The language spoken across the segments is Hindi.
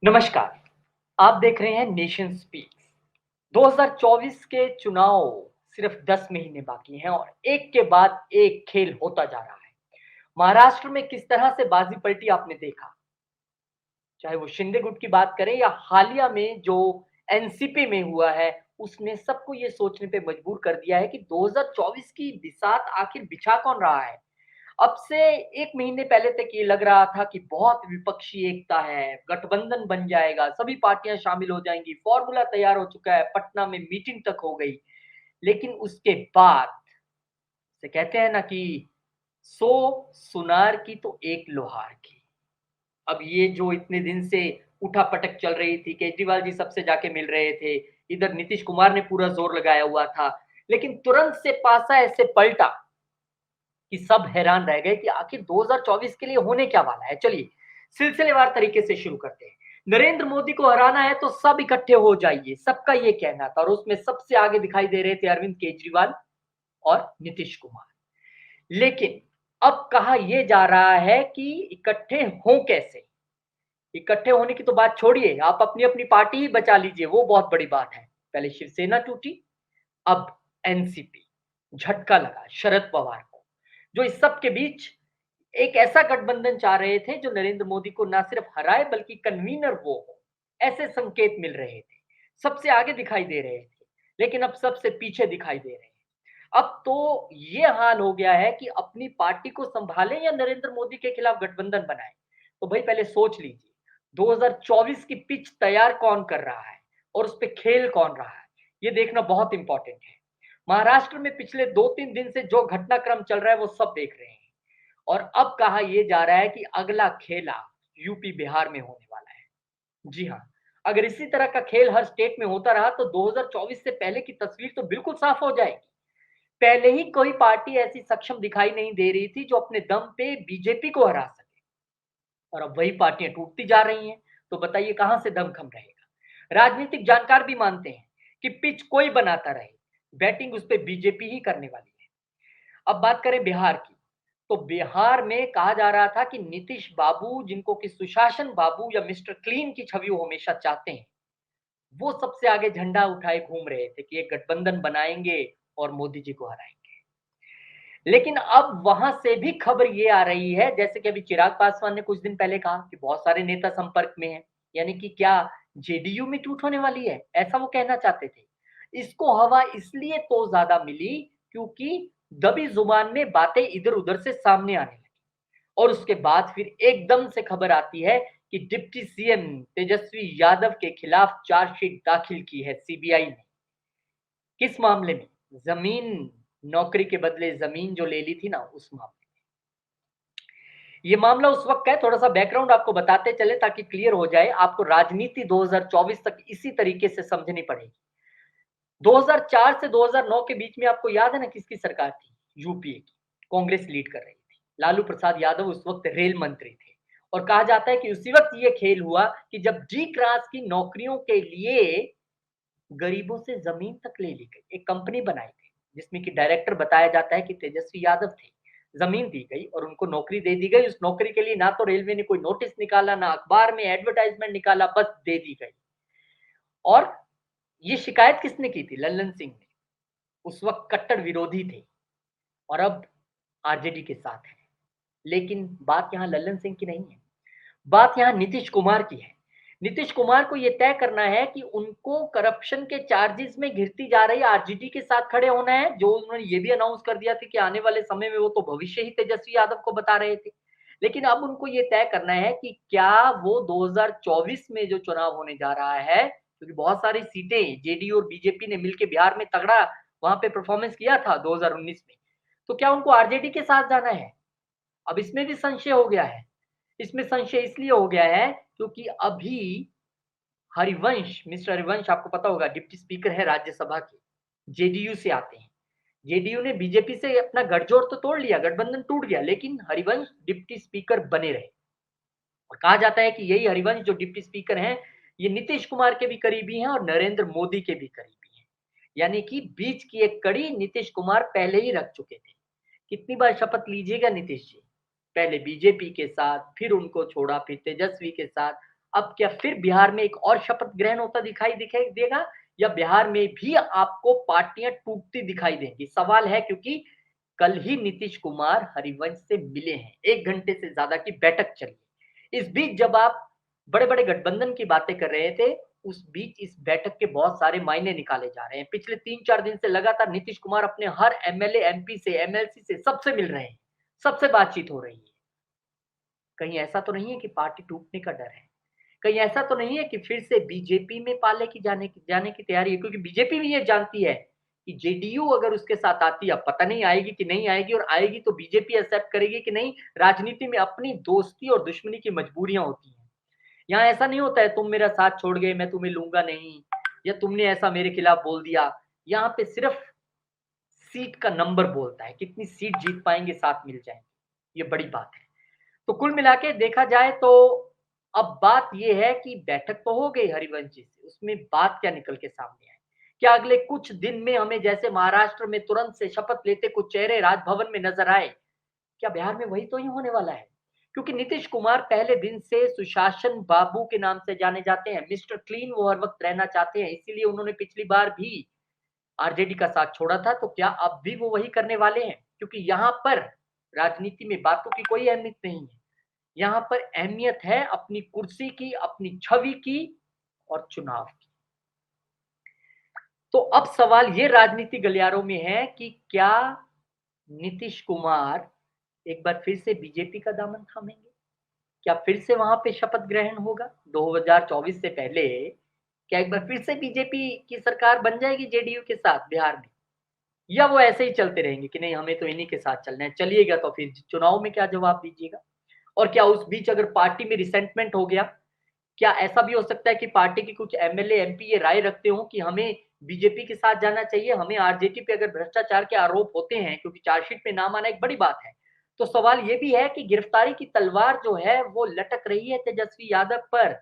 नमस्कार, आप देख रहे हैं नेशन स्पीक्स। 2024 के चुनाव सिर्फ 10 महीने बाकी हैं और एक के बाद एक खेल होता जा रहा है। महाराष्ट्र में किस तरह से बाजी पलटी आपने देखा, चाहे वो शिंदे गुट की बात करें या हालिया में जो एनसीपी में हुआ है, उसने सबको ये सोचने पे मजबूर कर दिया है कि 2024 की बिसात आखिर बिछा कौन रहा है। अब से 1 महीने पहले तक ये लग रहा था कि बहुत विपक्षी एकता है, गठबंधन बन जाएगा, सभी पार्टियाँ शामिल हो जाएँगी, फ़ॉर्मूला तैयार हो चुका है, पटना में मीटिंग तक हो गई। लेकिन उसके बाद से कहते हैं ना कि 100 सुनार की तो एक लोहार की। अब ये जो इतने दिन से उठा-पटक चल रही थी, केजरीवाल जी सबसे जाके मिल रहे थे, इधर नीतीश कुमार ने पूरा ज़ोर लगाया हुआ था, लेकिन तुरंत से पासा ऐसे पलटा कि सब हैरान रह गए कि आखिर 2024 के लिए होने क्या वाला है। चलिए, सिलसिलेवार तरीके से शुरू करते हैं। नरेंद्र मोदी को हराना है तो सब इकट्ठे हो जाइए, सबका ये कहना था और उसमें सबसे आगे दिखाई दे रहे थे अरविंद केजरीवाल और नीतीश कुमार। लेकिन अब कहा ये जा रहा है कि इकट्ठे हों कैसे? इकट्ठे होने की तो बात छोड़िए, आप अपनी-अपनी पार्टी ही बचा लीजिए, वो बहुत बड़ी बात है। पहले शिवसेना टूटी, अब एनसीपी। झटका लगा शरद पवार को, जो इस सब के बीच एक ऐसा गठबंधन चाह रहे थे जो नरेंद्र मोदी को ना सिर्फ हराए बल्कि कन्वीनर वो हो, ऐसे संकेत मिल रहे थे। सबसे आगे दिखाई दे रहे थे, लेकिन अब सबसे पीछे दिखाई दे रहे हैं। अब तो ये हाल हो गया है कि अपनी पार्टी को संभालें या नरेंद्र मोदी के खिलाफ गठबंधन बनाएं। तो भाई पहले सोच लीजिए, 2024 की पिच तैयार कौन कर रहा है और उस पे खेल कौन रहा है, ये देखना बहुत इंपॉर्टेंट है। महाराष्ट्र में पिछले 2-3 दिन से जो घटनाक्रम चल रहा है वो सब देख रहे हैं। और अब कहा ये जा रहा है कि अगला खेला यूपी बिहार में होने वाला है। जी हाँ, अगर इसी तरह का खेल हर स्टेट में होता रहा तो 2024 से पहले की तस्वीर तो बिल्कुल साफ हो जाएगी। पहले ही कोई पार्टी ऐसी सक्षम दिखाई नहीं दे रही थी जो अपने दम पे बीजेपी को हरा सके और अब वही पार्टियां टूटती जा रही हैं। तो बताइए कहां से दमखम रहेगा। राजनीतिक जानकार भी मानते हैं कि पिच कोई बनाता रहे, बैटिंग उस पे बीजेपी ही करने वाली है। अब बात करें बिहार की, तो बिहार में कहा जा रहा था कि नीतीश बाबू, जिनको कि सुशासन बाबू या मिस्टर क्लीन की छवि वो हमेशा चाहते हैं, वो सबसे आगे झंडा उठाए घूम रहे थे कि एक गठबंधन बनाएंगे और मोदी जी को हराएंगे। लेकिन अब वहां से भी खबर ये आ रही है, जैसे कि अभी चिराग पासवान ने कुछ दिन पहले कहा कि बहुत सारे नेता संपर्क में हैं, यानी कि क्या जेडीयू में टूट होने वाली है, ऐसा वो कहना चाहते थे। इसको हवा इसलिए तो ज्यादा मिली क्योंकि दबी जुबान में बातें इधर उधर से सामने आने लगी और उसके बाद फिर एकदम से खबर आती है कि डिप्टी सीएम तेजस्वी यादव के खिलाफ चार्जशीट दाखिल की है सीबीआई ने। किस मामले में? जमीन, नौकरी के बदले जमीन जो ले ली थी ना, उस मामले। ये मामला उस वक्त का है, थोड़ा सा बैकग्राउंड आपको बताते चले ताकि क्लियर हो जाए। आपको राजनीति 2024 तक इसी तरीके से समझनी पड़ेगी। 2004 से 2009 के बीच में आपको याद है ना किसकी सरकार थी? यूपीए की, कांग्रेस लीड कर रही थी। लालू प्रसाद यादव उस वक्त रेल मंत्री थे और कहा जाता है कि उसी वक्त ये खेल हुआ कि जब डी क्लास की नौकरियों के लिए गरीबों से जमीन तक ले ली गई, एक कंपनी बनाई गई जिसमें कि डायरेक्टर बताया जाता है कि तेजस्वी यादव थे। जमीन दी गई और उनको नौकरी दे दी गई। उस नौकरी के लिए ना तो रेलवे ने कोई नोटिस निकाला, ना अखबार में एडवर्टाइजमेंट निकाला, बस दे दी गई। और ये शिकायत किसने की थी? लल्लन सिंह ने। उस वक्त कट्टर विरोधी थे और अब आरजेडी के साथ है। लेकिन बात यहाँ लल्लन सिंह की नहीं है, बात यहाँ नीतीश कुमार की है। नीतीश कुमार को ये तय करना है कि उनको करप्शन के चार्जेस में घिरती जा रही आरजेडी के साथ खड़े होना है, जो उन्होंने ये भी अनाउंस कर दिया था कि आने वाले समय में वो तो भविष्य ही तेजस्वी यादव को बता रहे थे। लेकिन अब उनको ये तय करना है कि क्या वो 2024 में जो चुनाव होने जा रहा है, क्योंकि बहुत सारी सीटें जेडीयू और बीजेपी ने मिलकर बिहार में तगड़ा वहां पे परफॉर्मेंस किया था 2019 में, तो क्या उनको आरजेडी के साथ जाना है? अब इसमें भी संशय हो गया है। इसमें संशय इसलिए हो गया है क्योंकि अभी हरिवंश, मिस्टर हरिवंश, आपको पता होगा डिप्टी स्पीकर है राज्यसभा के, जेडीयू से आते हैं। जेडीयू ने बीजेपी से अपना गठजोड़ तो तोड़ लिया, गठबंधन टूट गया, लेकिन हरिवंश डिप्टी स्पीकर बने रहे। और कहा जाता है कि यही हरिवंश जो डिप्टी स्पीकर हैं, ये नीतीश कुमार के भी करीबी हैं और नरेंद्र मोदी के भी करीबी हैं। यानी कि बीच की एक कड़ी नीतीश कुमार पहले ही रख चुके थे। कितनी बार शपथ लीजिएगा नीतीश जी? पहले बीजेपी के साथ, फिर उनको छोड़ा, फिर तेजस्वी के साथ। अब क्या फिर बिहार में एक और शपथ ग्रहण होता दिखाई देगा, या बिहार में भी आपको पार्टियां टूटती दिखाई देंगी? सवाल है, क्योंकि कल ही नीतीश कुमार हरिवंश से मिले हैं, 1 घंटे से ज़्यादा की बैठक चली। इस बीच जब आप बड़े-बड़े गठबंधन की बातें कर रहे थे, उस बीच इस बैठक के बहुत सारे मायने निकाले जा रहे हैं। पिछले 3-4 दिन से लगातार नीतीश कुमार अपने हर एमएलए, एमपी से, एमएलसी से सबसे मिल रहे हैं, सबसे बातचीत हो रही है। कहीं ऐसा तो नहीं है कि पार्टी टूटने का डर है? कहीं ऐसा तो नहीं है कि फिर से बीजेपी में पाले की जाने की तैयारी है? क्योंकि बीजेपी भी ये जानती है कि जेडीयू अगर उसके साथ आती है, अब पता नहीं आएगी कि नहीं आएगी, और आएगी तो बीजेपी एक्सेप्ट करेगी कि नहीं। राजनीति में अपनी दोस्ती और दुश्मनी की मजबूरियां होती हैं। यहाँ ऐसा नहीं होता है तुम मेरा साथ छोड़ गए मैं तुम्हें लूंगा नहीं, या तुमने ऐसा मेरे खिलाफ बोल दिया। यहाँ पे सिर्फ सीट का नंबर बोलता है, कितनी सीट जीत पाएंगे, साथ मिल जाएंगे, ये बड़ी बात है। तो कुल मिला के देखा जाए तो अब बात ये है कि बैठक तो हो गई हरिवंश जी से, उसमें बात क्या निकल के सामने आई? क्या अगले कुछ दिन में हमें जैसे महाराष्ट्र में तुरंत से शपथ लेते कुछ चेहरे राजभवन में नजर आए, क्या बिहार में वही तो ही होने वाला है? क्योंकि नीतीश कुमार पहले दिन से सुशासन बाबू के नाम से जाने जाते हैं, मिस्टर क्लीन वो हर वक्त रहना चाहते हैं, इसीलिए उन्होंने पिछली बार भी आरजेडी का साथ छोड़ा था। तो क्या अब भी वो वही करने वाले हैं? क्योंकि यहाँ पर राजनीति में बातों की कोई अहमियत नहीं है, यहाँ पर अहमियत है अपनी कुर्सी की, अपनी छवि की और चुनाव की। तो अब सवाल ये राजनीति गलियारों में है कि क्या नीतीश कुमार एक बार फिर से बीजेपी का दामन थामेंगे? क्या फिर से वहां पे शपथ ग्रहण होगा 2024 से पहले? क्या एक बार फिर से बीजेपी की सरकार बन जाएगी जेडीयू के साथ बिहार में, या वो ऐसे ही चलते रहेंगे कि नहीं हमें तो इन्हीं के साथ चलना है? चलिएगा तो फिर चुनाव में क्या जवाब दीजिएगा? और क्या उस बीच अगर पार्टी में रिसेंटमेंट हो गया, क्या ऐसा भी हो सकता है कि पार्टी के कुछ एमएलए, एमपी ये राय रखते हो कि हमें बीजेपी के साथ जाना चाहिए, हमें आरजेडी पे अगर भ्रष्टाचार के आरोप होते हैं, क्योंकि चार्जशीट में नाम आना एक बड़ी बात है, तो सवाल ये भी है कि गिरफ्तारी की तलवार जो है वो लटक रही है तेजस्वी यादव पर,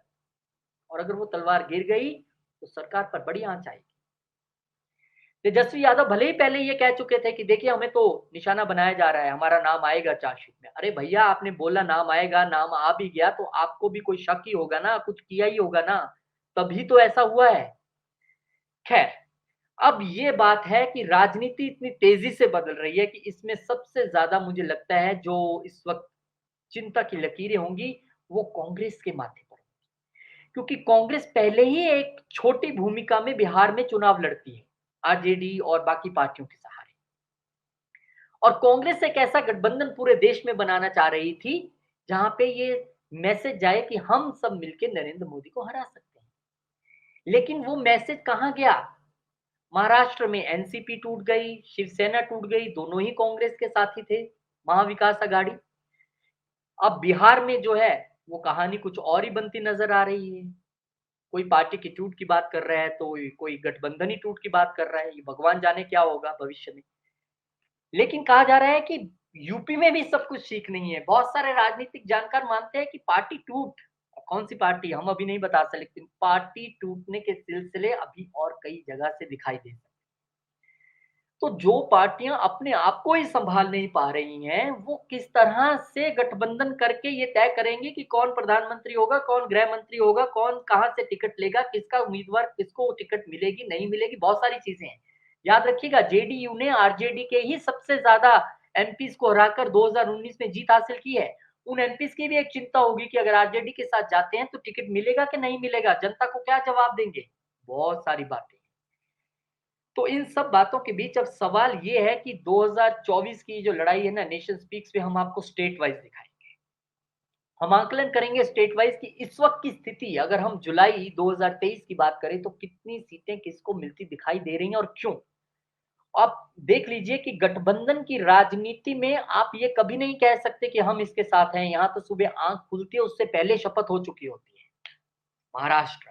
और अगर वो तलवार गिर गई तो सरकार पर बड़ी आंच आएगी। तेजस्वी यादव भले ही पहले ये कह चुके थे कि देखिए हमें तो निशाना बनाया जा रहा है, हमारा नाम आएगा चार्जशीट में। अरे भैया आपने बोला नाम आएगा, नाम आ भी गया तो आपको भी कोई शक ही होगा ना, कुछ किया ही होगा ना, तभी तो ऐसा हुआ है। खैर, अब ये बात है कि राजनीति इतनी तेजी से बदल रही है कि इसमें सबसे ज्यादा मुझे लगता है जो इस वक्त चिंता की लकीरें होंगी वो कांग्रेस के माथे पर, क्योंकि कांग्रेस पहले ही एक छोटी भूमिका में बिहार में चुनाव लड़ती है आरजेडी और बाकी पार्टियों के सहारे, और कांग्रेस एक ऐसा गठबंधन पूरे देश में बनाना चाह रही थी जहां पे ये मैसेज जाए कि हम सब मिलकर नरेंद्र मोदी को हरा सकते हैं। लेकिन वो मैसेज कहां गया? महाराष्ट्र में एनसीपी टूट गई, शिवसेना टूट गई, दोनों ही कांग्रेस के साथी थे, महाविकास आघाड़ी। अब बिहार में जो है वो कहानी कुछ और ही बनती नजर आ रही है। कोई पार्टी की टूट की बात कर रहा है तो कोई गठबंधन ही टूट की बात कर रहा है, ये भगवान जाने क्या होगा भविष्य में। लेकिन कहा जा रहा है कि यूपी में भी सब कुछ ठीक नहीं है। बहुत सारे राजनीतिक जानकार मानते हैं कि पार्टी टूट, कौन सी पार्टी हम अभी नहीं बता सकते, लेकिन पार्टी टूटने के सिलसिले अभी और कई जगह से दिखाई दे सकते। तो जो पार्टियां अपने आप को ही संभाल नहीं पा रही हैं, वो किस तरह से गठबंधन करके ये तय करेंगे कि कौन प्रधानमंत्री होगा, कौन गृह मंत्री होगा, कौन कहां से टिकट लेगा, किसका उम्मीदवार किसको टिकट मिलेगी, नहीं मिलेगी, बहुत सारी चीजें हैं। याद रखिएगा जेडीयू ने आरजेडी के ही सबसे ज्यादा एमपीज को हराकर 2019 में जीत हासिल की है। उन एमपीज की भी एक चिंता होगी कि अगर आरजेडी के साथ जाते हैं तो टिकट मिलेगा कि नहीं मिलेगा, जनता को क्या जवाब देंगे, बहुत सारी बातें। तो इन सब बातों के बीच अब सवाल ये है कि 2024 की जो लड़ाई है ना नेशन स्पीक्स पे हम आपको स्टेट वाइज दिखाएंगे। हम आकलन करेंगे स्टेट वाइज की इस वक्त की स्थिति, अगर हम जुलाई 2023 की बात करें तो कितनी सीटें किसको मिलती दिखाई दे रही हैं और क्यों। आप देख लीजिए कि गठबंधन की राजनीति में आप ये कभी नहीं कह सकते कि हम इसके साथ हैं। यहाँ तो सुबह आंख खुलती है उससे पहले शपथ हो चुकी होती है। महाराष्ट्र,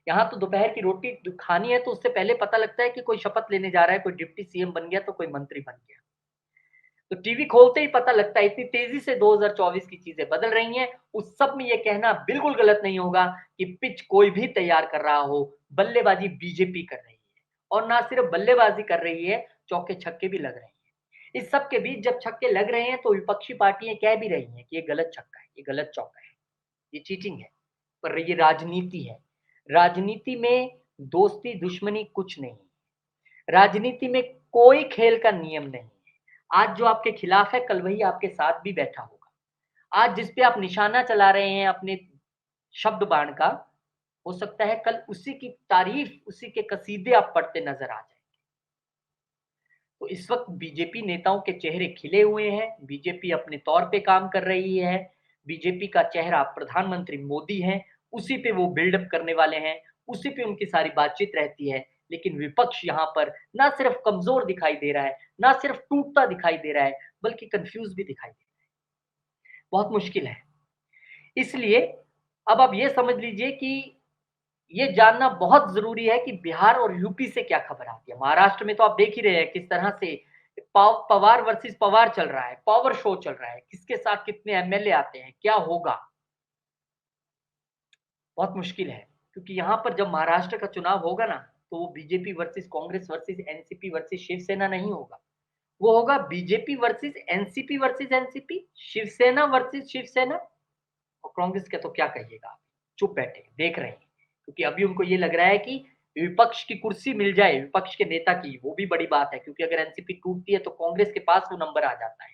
यहाँ तो दोपहर की रोटी खानी है तो उससे पहले पता लगता है कि कोई शपथ लेने जा रहा है, कोई डिप्टी सीएम बन गया तो कोई मंत्री बन गया। तो टीवी खोलते ही पता लगता है, इतनी तेजी से 2024 की चीजें बदल रही हैं। उस सब में ये कहना बिल्कुल गलत नहीं होगा कि पिच कोई भी तैयार कर रहा हो, बल्लेबाजी बीजेपी कर रही है, और ना सिर्फ बल्लेबाजी कर रही है, चौके छक्के भी लग रहे हैं। इस सब के बीच जब छक्के लग रहे हैं तो विपक्षी पार्टियां कह भी रही हैं कि ये गलत छक्का है, ये गलत चौका है, ये चीटिंग है। पर ये राजनीति है। राजनीति में दोस्ती दुश्मनी कुछ नहीं। राजनीति में कोई खेल का नियम नहीं है। आज जो आपके खिलाफ है, कल वही आपके साथ भी बैठा होगा। आज जिस पे आप निशाना चला रहे हैं अपने शब्द बाण का, हो सकता है कल उसी की तारीफ, उसी के कसीदे आप पढ़ते नजर आ जाए। तो इस वक्त बीजेपी नेताओं के चेहरे खिले हुए हैं, बीजेपी अपने तौर पे काम कर रही है, बीजेपी का चेहरा प्रधानमंत्री मोदी हैं, उसी पे वो बिल्डअप करने वाले हैं, उसी पे उनकी सारी बातचीत रहती है। लेकिन विपक्ष यहाँ पर ना सिर्फ कमजोर दिखाई दे रहा है, ना सिर्फ टूटता दिखाई दे रहा है, बल्कि कंफ्यूज भी दिखाई दे रहा है। बहुत मुश्किल है। इसलिए अब आप ये समझ लीजिए कि ये जानना बहुत ज़रूरी है कि बिहार और यूपी से क्या खबर आती है। महाराष्ट्र में तो आप देख ही रहे हैं किस तरह से पवार वर्सेस पवार चल रहा है, पावर शो चल रहा है, किसके साथ कितने एमएलए आते हैं, क्या होगा? बहुत मुश्किल है, क्योंकि यहाँ पर जब महाराष्ट्र का चुनाव होगा ना, तो वो BJP versus Congress versus NCP versus Shiv Sena नहीं होगा। वो होगा BJP versus NCP versus NCP, Shiv Sena versus Shiv Sena. और कांग्रेस का तो क्या कहिएगा आप, चुप बैठे देख रहे हैं, क्योंकि अभी उनको ये लग रहा है कि विपक्ष की कुर्सी मिल जाए, विपक्ष के नेता की, वो भी बड़ी बात है, क्योंकि अगर एनसीपी टूटती है तो कांग्रेस के पास वो नंबर आ जाता है।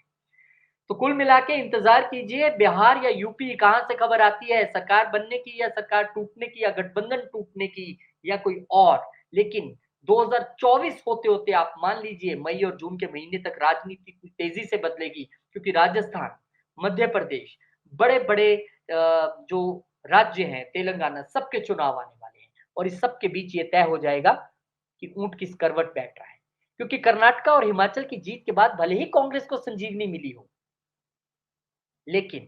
तो कुल मिला के इंतजार कीजिए, बिहार या यूपी कहां से खबर आती है, सरकार बनने की या सरकार टूटने की या गठबंधन टूटने की या कोई और। लेकिन 2024 होते होते आप मान लीजिए मई और जून के महीने तक राजनीति तेजी से बदलेगी, क्योंकि राजस्थान, मध्य प्रदेश, बड़े बड़े जो राज्य हैं, तेलंगाना, सबके चुनाव आने वाले हैं। और इस सब के बीच ये तय हो जाएगा कि ऊंट किस करवट बैठ रहा है, क्योंकि कर्नाटका और हिमाचल की जीत के बाद भले ही कांग्रेस को संजीवनी मिली हो, लेकिन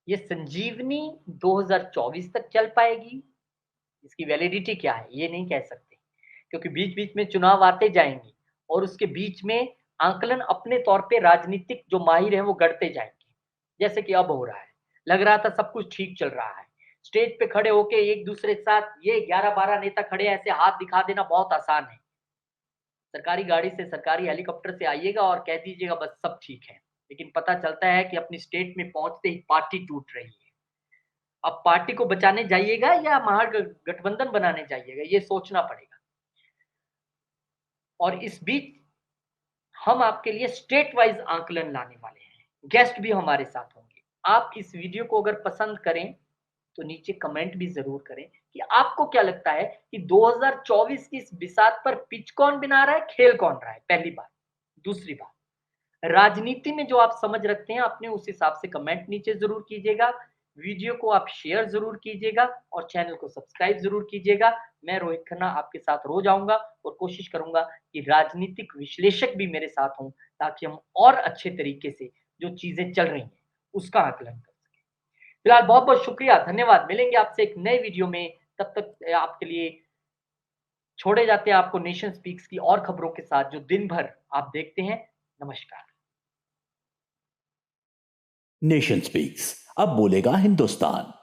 ये संजीवनी 2024 तक चल पाएगी, इसकी वैलिडिटी क्या है ये नहीं कह सकते, क्योंकि बीच-बीच में चुनाव आते जाएंगे और उसके बीच में आंकलन अपने तौर पे राजनीतिक जो माहिर हैं वो गढ़ते जाएंगे, जैसे कि अब हो रहा है। लग रहा था सब कुछ ठीक चल रहा है, स्टेज पे खड़े होके एक दूसरे के साथ ये 11-12 नेता खड़े हैं, ऐसे हाथ दिखा देना बहुत आसान है। सरकारी गाड़ी से, सरकारी हेलीकॉप्टर से आइएगा और कह दीजिएगा बस सब ठीक है। लेकिन पता चलता है कि अपनी स्टेट में पहुँचते ही पार्टी टूट रही है। अब पार्टी को बचाने जाइएगा या महागठबंधन बनाने जाइएगा, ये सोचना पड़ेगा। और इस बीच हम आपके लिए स्टेट वाइज़ आंकलन लाने वाले हैं। गेस्ट भी हमारे साथ होंगे। आप इस वीडियो को अगर पसंद करें, तो नीचे कमेंट भी ज़रूर करें कि आपको क्या लगता है कि 2024 की इस बिसात पर पिच कौन बना रहा है, खेल कौन रहा है? पहली बात। दूसरी बात, राजनीति में जो आप समझ रखते हैं अपने, उस हिसाब से कमेंट नीचे ज़रूर कीजिएगा। वीडियो को आप शेयर ज़रूर कीजिएगा और चैनल को सब्सक्राइब ज़रूर कीजिएगा। मैं रोहित खन्ना आपके साथ रोज़ आऊँगा और कोशिश करूँगा कि राजनीतिक विश्लेषक भी मेरे साथ हों, ताकि हम और अच्छे तरीके से जो चीज़ें चल रही हैं, उसका आकलन कर सकें। फिलहाल बहुत-बहुत शुक्रिया, धन्यवाद। मिलेंगे आपसे एक नए वीडियो में, तब तक आपके लिए छोड़े जाते हैं आपको नेशन स्पीक्स की और खबरों के साथ, जो दिन भर आप देखते हैं। नमस्कार। नेशन स्पीक्स, अब बोलेगा हिंदुस्तान।